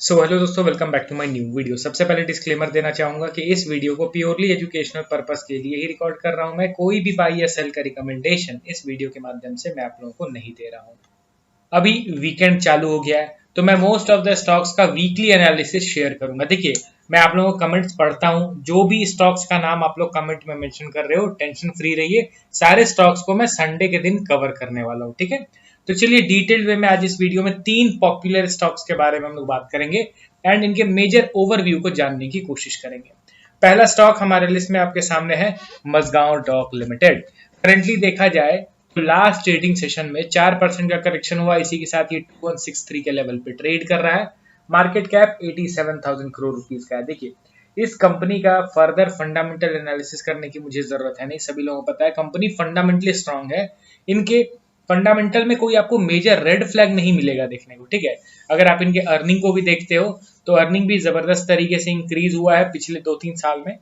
सो hello दोस्तों, welcome back to my new video. सबसे पहले डिस्क्लेमर देना चाहूंगा कि इस वीडियो को प्योरली एजुकेशनल पर्पस के लिए ही रिकॉर्ड कर रहा हूं। मैं कोई भी बाई या सेल का रिकमेंडेशन इस वीडियो के माध्यम से मैं आप लोगों को नहीं दे रहा हूं। अभी वीकेंड चालू हो गया है तो मैं मोस्ट ऑफ द स्टॉक्स का वीकली एनालिसिस शेयर करूंगा। देखिए, मैं आप लोगों को कमेंट्स पढ़ता हूं, जो भी स्टॉक्स का नाम आप लोग कमेंट में मेंशन कर रहे हो टेंशन फ्री रहिए। सारे स्टॉक्स को मैं संडे के दिन कवर करने वाला हूं, ठीक है। तो चलिए डिटेल्ड वे में आज इस वीडियो में 3 पॉपुलर स्टॉक्स के बारे में हम लोग बात करेंगे एंड इनके मेजर ओवरव्यू को जानने की कोशिश करेंगे। पहला स्टॉक हमारे लिस्ट में आपके सामने है मजगांव डॉक लिमिटेड। करेंटली देखा जाए तो लास्ट ट्रेडिंग सेशन में 4% का करेक्शन हुआ। इसी के साथ ये 2163 के लेवल पे ट्रेड कर रहा है। मार्केट कैप 87,000 करोड़ रुपीस का है। देखिए, इस कंपनी का फर्दर फंडामेंटल एनालिसिस करने की मुझे जरूरत है नहीं, सभी लोगों को पता है कंपनी फंडामेंटली स्ट्रांग है। इनके फंडामेंटल में कोई आपको मेजर रेड फ्लैग नहीं मिलेगा देखने को, ठीक है। अगर आप इनके अर्निंग को भी देखते हो तो अर्निंग भी जबरदस्त तरीके से इंक्रीज हुआ है पिछले 2-3 साल में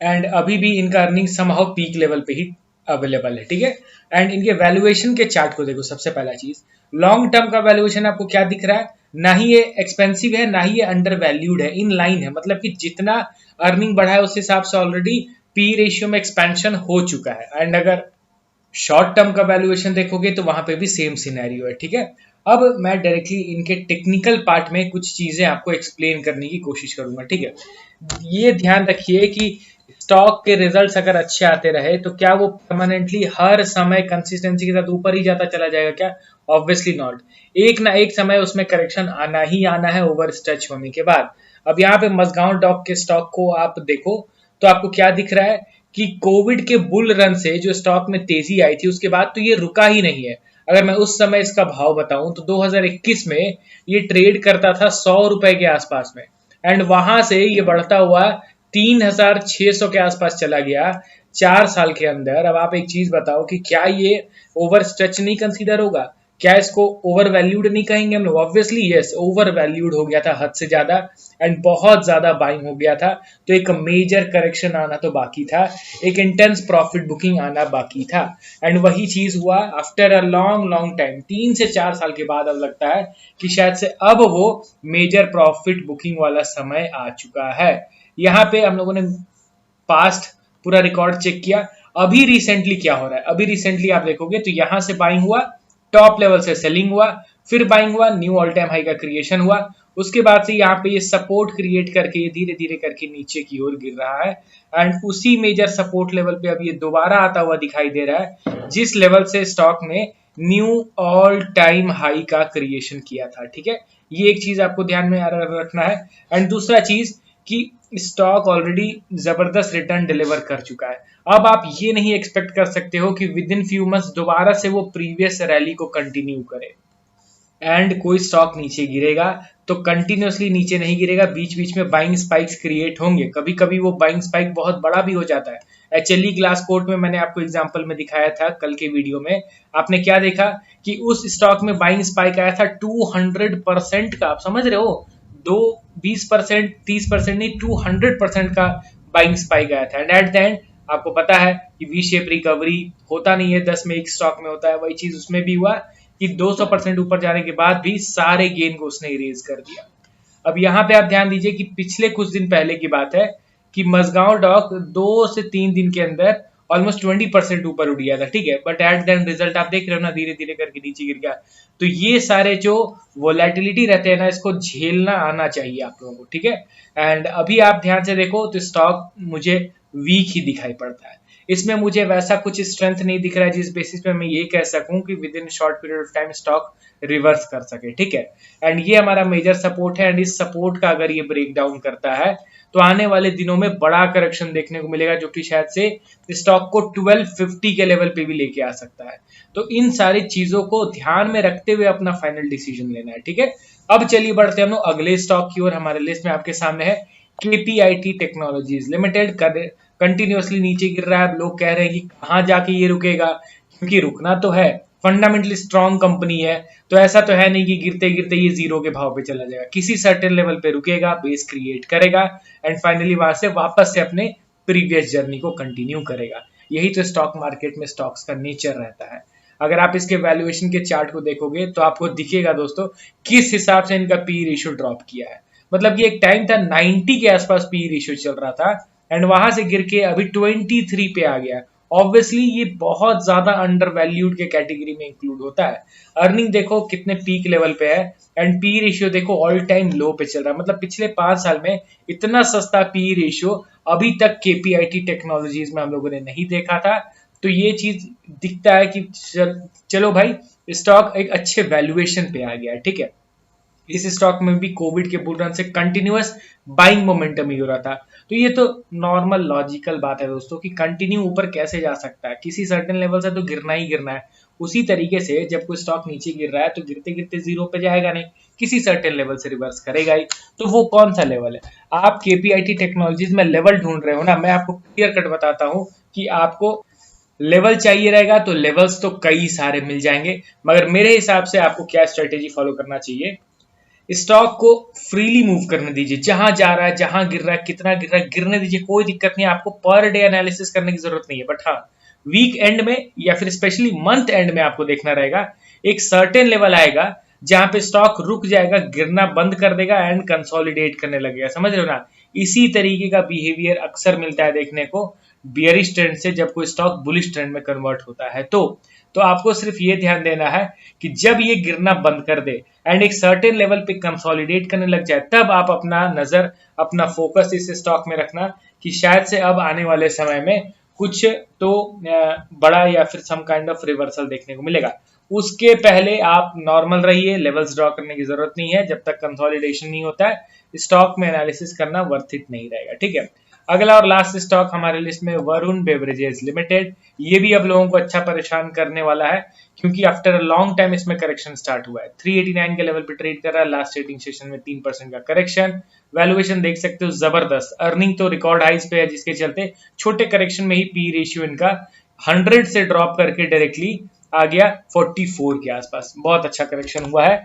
एंड अभी भी इनका अर्निंग समहाउ पीक लेवल पे ही अवेलेबल है, ठीक है। एंड इनके वैल्यूएशन के चार्ट को देखो। सबसे पहला चीज, लॉन्ग टर्म का वैल्यूएशन आपको क्या दिख रहा है? ना ही ये एक्सपेंसिव है ना ही ये अंडर वैल्यूड है, इन लाइन है। मतलब कि जितना अर्निंग बढ़ा है उस हिसाब से ऑलरेडी पी रेशियो में एक्सपेंशन हो चुका है। एंड अगर शॉर्ट टर्म का वैल्यूएशन देखोगे तो वहां पे भी सेम सिनेरियो है, ठीक है। अब मैं डायरेक्टली इनके टेक्निकल पार्ट में कुछ चीजें आपको एक्सप्लेन करने की कोशिश करूंगा, ठीक है। ये ध्यान रखिए कि स्टॉक के रिजल्ट्स अगर अच्छे आते रहे तो क्या वो परमानेंटली हर समय कंसिस्टेंसी के साथ ऊपर ही जाता चला जाएगा क्या? Obviously not. एक ना एक समय उसमें करेक्शन आना ही आना है ओवर स्ट्रेच होने के बाद। अब यहाँ पे मजगांव डॉक के स्टॉक को आप देखो तो आपको क्या दिख रहा है कि कोविड के बुल रन से जो स्टॉक में तेजी आई थी उसके बाद तो ये रुका ही नहीं है। अगर मैं उस समय इसका भाव बताऊं तो 2021 में ये ट्रेड करता था 100 रुपए के आसपास में एंड वहां से ये बढ़ता हुआ 3,600 के आसपास चला गया 4 साल के अंदर। अब आप एक चीज बताओ कि क्या ये ओवर स्ट्रेच नहीं कंसीडर होगा? क्या इसको ओवर वैल्यूड नहीं कहेंगे हम लोग? ऑब्वियसली यस, ओवर वैल्यूड हो गया था हद से ज्यादा एंड बहुत ज्यादा बाइंग हो गया था। तो एक मेजर करेक्शन आना तो बाकी था, एक इंटेंस प्रॉफिट बुकिंग आना बाकी था एंड वही चीज हुआ after a long long time. 3 से 4 साल के बाद अब लगता है कि शायद से अब वो मेजर प्रॉफिट बुकिंग वाला समय आ चुका है। यहाँ पे हम लोगों ने पास्ट पूरा रिकॉर्ड चेक किया। अभी रिसेंटली क्या हो रहा है? अभी रिसेंटली आप देखोगे तो यहां से बाइंग हुआ, टॉप लेवल से सेलिंग हुआ, फिर बाइंग हुआ, न्यू ऑल टाइम हाई का क्रिएशन हुआ। उसके बाद से यहाँ पे ये सपोर्ट क्रिएट करके ये धीरे धीरे करके नीचे की ओर गिर रहा है एंड उसी मेजर सपोर्ट लेवल पे अब ये दोबारा आता हुआ दिखाई दे रहा है जिस लेवल से स्टॉक ने न्यू ऑल टाइम हाई का क्रिएशन किया था, ठीक है। ये एक चीज आपको ध्यान में रखना है। एंड दूसरा चीज कि स्टॉक ऑलरेडी जबरदस्त रिटर्न डिलीवर कर चुका है। अब आप ये नहीं एक्सपेक्ट कर सकते हो कि विद इन फ्यू मंथ्स दोबारा से वो प्रीवियस रैली को कंटिन्यू करे एंड कोई स्टॉक नीचे गिरेगा तो कंटिन्यूअसली नीचे नहीं गिरेगा, बीच बीच में बाइंग स्पाइक्स क्रिएट होंगे। कभी कभी वो बाइंग स्पाइक बहुत बड़ा भी हो जाता है। एचएलई ग्लास कोट में मैंने आपको एग्जांपल में दिखाया था कल के वीडियो में। आपने क्या देखा कि उस स्टॉक में बाइंग स्पाइक आया था 200% का। आप समझ रहे हो, 20%, 30% नहीं, 200% का बाइंग स्पाइक आया था एंड एट द एंड आपको पता है कि वी शेप रिकवरी होता नहीं है, 10 में एक स्टॉक में होता है। वही चीज उसमें भी हुआ कि 200% ऊपर जाने के बाद भी सारे गेन को उसने इरेज कर दिया। अब यहाँ पे आप ध्यान दीजिए कि पिछले कुछ दिन पहले की बात है कि मजगांव डॉक 2 से 3 दिन के अंदर ऑलमोस्ट 20% ऊपर उठ गया था, ठीक है। But at the end result आप देख रहे हो ना, धीरे धीरे करके नीचे गिर गया। तो ये सारे जो वोलेटिलिटी रहते हैं ना, इसको झेलना आना चाहिए आप लोगों को, ठीक है। एंड अभी आप ध्यान से देखो तो स्टॉक मुझे वीक ही दिखाई पड़ता है। इसमें मुझे वैसा कुछ स्ट्रेंथ नहीं दिख रहा है जिस बेसिस पे मैं ये कह सकूं कि with in short period of time stock reverse कर सके, ठीक है। एंड ये हमारा मेजर सपोर्ट है एंड इस सपोर्ट का अगर ये ब्रेक डाउन करता है तो आने वाले दिनों में बड़ा करेक्शन देखने को मिलेगा जो कि शायद से स्टॉक को 1250 के लेवल पे भी लेके आ सकता है। तो इन सारी चीजों को ध्यान में रखते हुए अपना फाइनल डिसीजन लेना है, ठीक है। अब चलिए बढ़ते हैं हम लोग अगले स्टॉक की ओर। हमारे लिस्ट में आपके सामने है केपीआईटी टेक्नोलॉजीज लिमिटेड। कंटिन्यूअसली नीचे गिर रहा है। लोग कह रहे हैं कि कहां जाके ये रुकेगा, क्योंकि रुकना तो है, फंडामेंटली स्ट्रॉन्ग कंपनी है। तो ऐसा तो है नहीं कि गिरते गिरते ये जीरो के भाव पे चला जाएगा। किसी सर्टेन लेवल पे रुकेगा, बेस क्रिएट करेगा एंड फाइनली वहां से वापस से अपने प्रीवियस जर्नी को कंटिन्यू करेगा। यही तो स्टॉक मार्केट में स्टॉक्स का नेचर रहता है। अगर आप इसके वैल्यूएशन के चार्ट को देखोगे तो आपको दिखेगा दोस्तों किस हिसाब से इनका पी रेशियो ड्रॉप किया है। मतलब कि एक टाइम था 90 के आसपास पी रेशियो चल रहा था एंड वहां से गिर के अभी 23 पे आ गया। ऑब्वियसली ये बहुत ज्यादा अंडर वैल्यूड के कैटेगरी में इंक्लूड होता है। अर्निंग देखो कितने पीक लेवल पे है एंड पी रेशियो देखो ऑल टाइम लो पे चल रहा है। मतलब पिछले 5 साल में इतना सस्ता पी रेशियो अभी तक केपीआईटी टेक्नोलॉजीज में हम लोगों ने नहीं देखा था। तो ये चीज दिखता है कि चलो भाई स्टॉक एक अच्छे वैल्यूएशन पे आ गया है, ठीक है। इस स्टॉक में भी कोविड के बुल रन से कंटिन्यूअस बाइंग मोमेंटम ही हो रहा था। तो ये तो नॉर्मल लॉजिकल बात है दोस्तों कि कंटिन्यू ऊपर कैसे जा सकता है, किसी सर्टेन लेवल से तो गिरना ही गिरना है। उसी तरीके से जब कोई स्टॉक नीचे गिर रहा है तो गिरते गिरते जीरो पे जाएगा नहीं, किसी सर्टेन लेवल से रिवर्स करेगा ही। तो वो कौन सा लेवल है? आप केपीआईटी टेक्नोलॉजीज में लेवल ढूंढ रहे हो ना, मैं आपको क्लियर कट बताता हूँ कि आपको लेवल चाहिए रहेगा तो लेवल्स तो कई सारे मिल जाएंगे, मगर मेरे हिसाब से आपको क्या स्ट्रेटेजी फॉलो करना चाहिए, स्टॉक को फ्रीली मूव करने दीजिए। जहां जा रहा है, जहां गिर रहा है, कितना गिर रहा है, गिरने दीजिए, कोई दिक्कत नहीं है। आपको पर डे एनालिसिस करने की जरूरत नहीं है, बट हाँ वीक एंड में या फिर स्पेशली मंथ एंड में आपको देखना रहेगा। एक सर्टेन लेवल आएगा जहां पे स्टॉक रुक जाएगा, गिरना बंद कर देगा एंड कंसोलिडेट करने लगेगा। समझ रहे हो ना? इसी तरीके का बिहेवियर अक्सर मिलता है देखने को बियरिश ट्रेंड से जब कोई स्टॉक बुलिश ट्रेंड में कन्वर्ट होता है। तो आपको सिर्फ ये ध्यान देना है कि जब ये गिरना बंद कर दे एंड एक सर्टेन लेवल पे कंसोलिडेट करने लग जाए, तब आप अपना नजर, अपना फोकस इस स्टॉक में रखना कि शायद से अब आने वाले समय में कुछ तो बड़ा या फिर सम काइंड ऑफ रिवर्सल देखने को मिलेगा। उसके पहले आप नॉर्मल रहिए, लेवल्स ड्रॉ करने की जरूरत नहीं है। जब तक कंसोलिडेशन नहीं होता है स्टॉक में एनालिसिस करना वर्थ इट नहीं रहेगा, ठीक है। अगला और लास्ट स्टॉक हमारे लिस्ट में वरुण बेवरेजेस लिमिटेड। ये भी अब लोगों को अच्छा परेशान करने वाला है क्योंकि आफ्टर अ लॉन्ग टाइम इसमें करेक्शन स्टार्ट हुआ है। 389 के लेवल पे ट्रेड कर रहा है, लास्ट ट्रेडिंग सेशन में 3% का करेक्शन। वैल्यूएशन देख सकते हो जबरदस्त, अर्निंग तो रिकॉर्ड हाइज पे है जिसके चलते छोटे करेक्शन में ही पी रेशियो इनका 100 से ड्रॉप करके डायरेक्टली आ गया 44 के आसपास। बहुत अच्छा करेक्शन हुआ है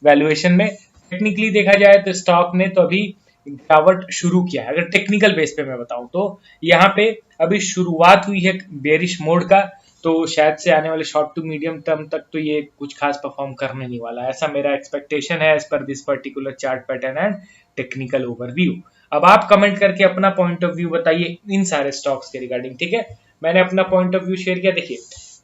वैल्यूएशन में। टेक्निकली देखा जाए तो स्टॉक ने तो अभी गिरावट शुरू किया है। अगर टेक्निकल बेस पे मैं बताऊं तो यहाँ पे अभी शुरुआत हुई है बेरिश मोड का, तो शायद से आने वाले शॉर्ट टू मीडियम टर्म तक तो ये कुछ खास परफॉर्म करने नहीं वाला, ऐसा मेरा एक्सपेक्टेशन है as per this particular chart pattern and technical overview. अब आप कमेंट करके अपना पॉइंट ऑफ व्यू बताइए इन सारे स्टॉक्स के रिगार्डिंग, ठीक है। मैंने अपना पॉइंट ऑफ व्यू शेयर किया। देखिए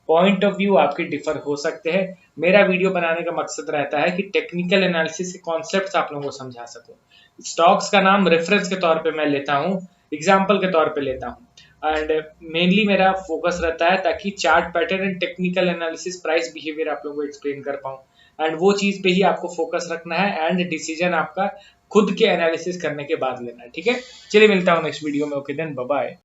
पॉइंट ऑफ व्यू आपके डिफर हो सकते हैं। मेरा वीडियो बनाने का मकसद रहता है कि टेक्निकल एनालिसिस के कॉन्सेप्ट्स आप लोगों को समझा सकूं। स्टॉक्स का नाम रेफरेंस के तौर पे मैं लेता हूं, एग्जांपल के तौर पे लेता हूं एंड मेनली मेरा फोकस रहता है ताकि chart pattern and technical analysis price behaviour आप लोगों को एक्सप्लेन कर पाऊं एंड वो चीज पे ही आपको फोकस रखना है एंड डिसीजन आपका खुद के एनालिसिस करने के बाद लेना है, ठीक है। चलिए मिलता हूं नेक्स्ट वीडियो में, ओके देन बाय बाय।